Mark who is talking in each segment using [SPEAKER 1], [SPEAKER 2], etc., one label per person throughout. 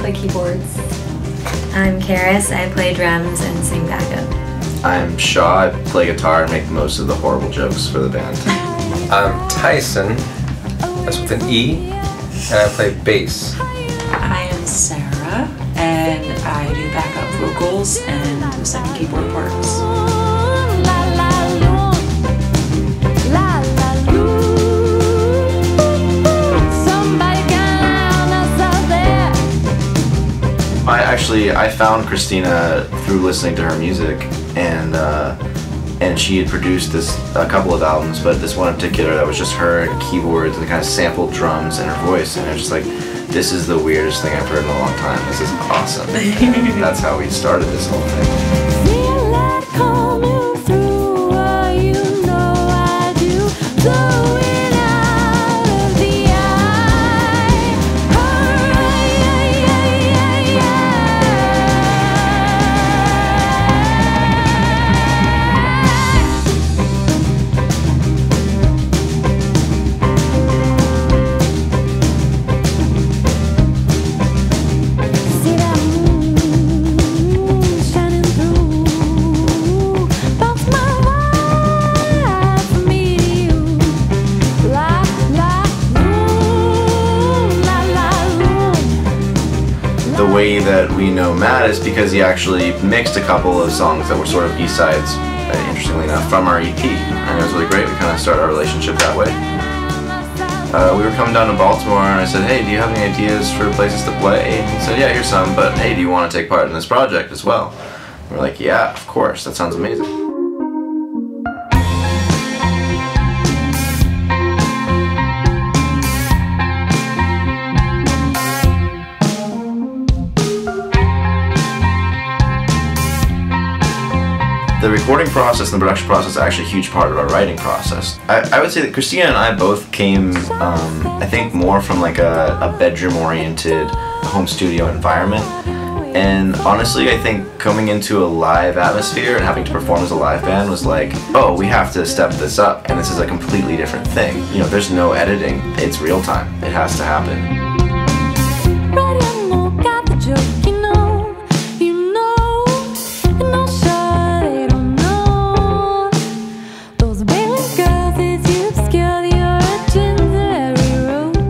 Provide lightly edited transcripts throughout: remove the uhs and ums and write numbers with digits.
[SPEAKER 1] play keyboards.
[SPEAKER 2] I'm Karis. I play drums and sing backup.
[SPEAKER 3] I'm Shaw. I play guitar and make most of the horrible jokes for the band.
[SPEAKER 4] I'm Tyson. That's with an E, and I play bass.
[SPEAKER 5] I am Sarah, and I do backup vocals and do second keyboard parts.
[SPEAKER 3] I found Christina through listening to her music, and she had produced a couple of albums, but this one in particular that was just her and keyboards and kind of sampled drums and her voice, and I was just like, this is the weirdest thing I've heard in a long time. This is awesome. And that's how we started this whole thing. The way that we know Matt is because he actually mixed a couple of songs that were sort of B-sides, interestingly enough, from our EP, and it was really great. We kind of started our relationship that way. We were coming down to Baltimore, and I said, hey, do you have any ideas for places to play? And he said, yeah, here's some, but hey, do you want to take part in this project as well? We're like, yeah, of course, that sounds amazing. The recording process and the production process is actually a huge part of our writing process. I would say that Christina and I both came, I think, more from like a bedroom-oriented home studio environment. And honestly, I think coming into a live atmosphere and having to perform as a live band was like, oh, we have to step this up, and this is a completely different thing. You know, there's no editing. It's real time. It has to happen.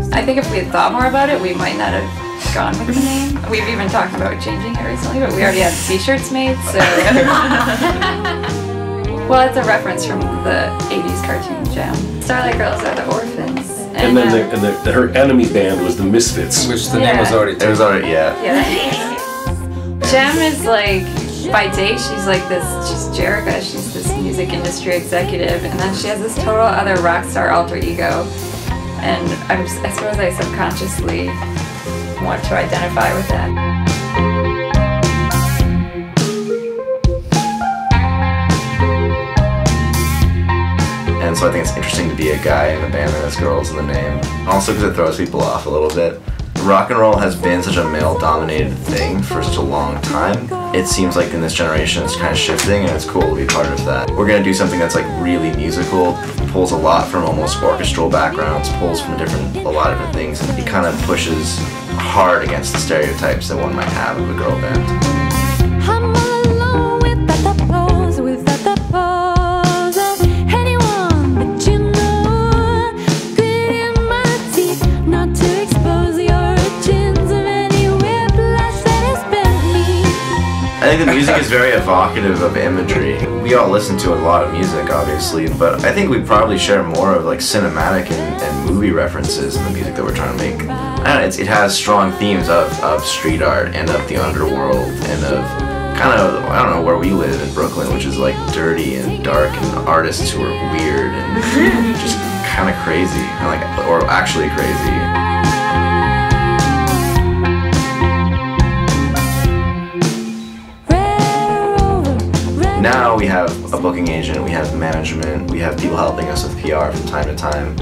[SPEAKER 1] I think if we had thought more about it, we might not have gone with the name. We've even talked about changing it recently, but we already had t-shirts made, so... Well, it's a reference from the 80s cartoon Gem. Starlight Girls are the orphans.
[SPEAKER 6] And then her enemy band was the Misfits.
[SPEAKER 4] Which the name was already taken.
[SPEAKER 3] It was already, yeah.
[SPEAKER 1] Gem is like, by day she's like this, she's Jerica, she's this music industry executive, and then she has this total other rock star alter ego. And I suppose I subconsciously want to identify with that.
[SPEAKER 3] And so I think it's interesting to be a guy in a band that has girls in the name. Also because it throws people off a little bit. Rock and roll has been such a male-dominated thing for such a long time. It seems like in this generation it's kind of shifting, and it's cool to be part of that. We're gonna do something that's like really musical, pulls a lot from almost orchestral backgrounds, pulls from a lot of different things, and it kind of pushes hard against the stereotypes that one might have of a girl band. I think the music is very evocative of imagery. We all listen to a lot of music, obviously, but I think we probably share more of like cinematic and movie references in the music that we're trying to make. I don't know, it has strong themes of street art and of the underworld and of kind of, I don't know, where we live in Brooklyn, which is like dirty and dark, and artists who are weird and just kind of crazy, or actually crazy. Now we have a booking agent, we have management, we have people helping us with PR from time to time.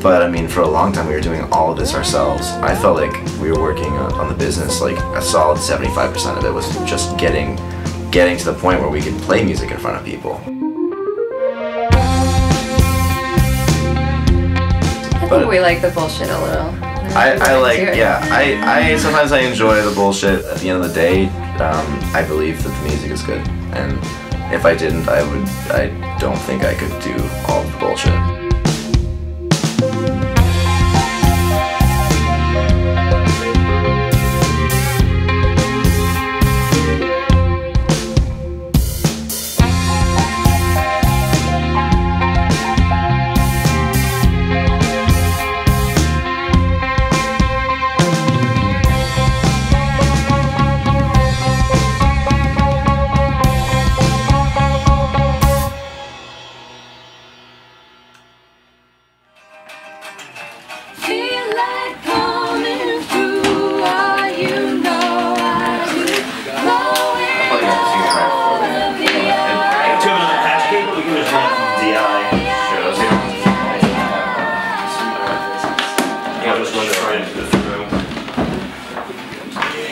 [SPEAKER 3] But I mean, for a long time we were doing all of this ourselves. I felt like we were working on the business, like a solid 75% of it was just getting to the point where we could play music in front of people.
[SPEAKER 1] I think we like the bullshit a little.
[SPEAKER 3] I like, yeah, I sometimes I enjoy the bullshit. At the end of the day, I believe that the music is good, and if I didn't, I don't think I could do all the bullshit.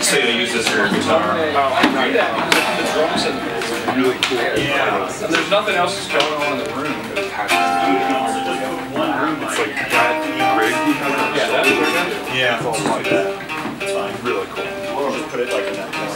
[SPEAKER 7] So you'll use this for your guitar? Oh, I do that. The drums and it's really cool. Yeah. And there's nothing else that's going on in the room. It's one room. It's like that rig we have. Yeah, that's like that. It's fine. Really cool. We'll just put it like in that.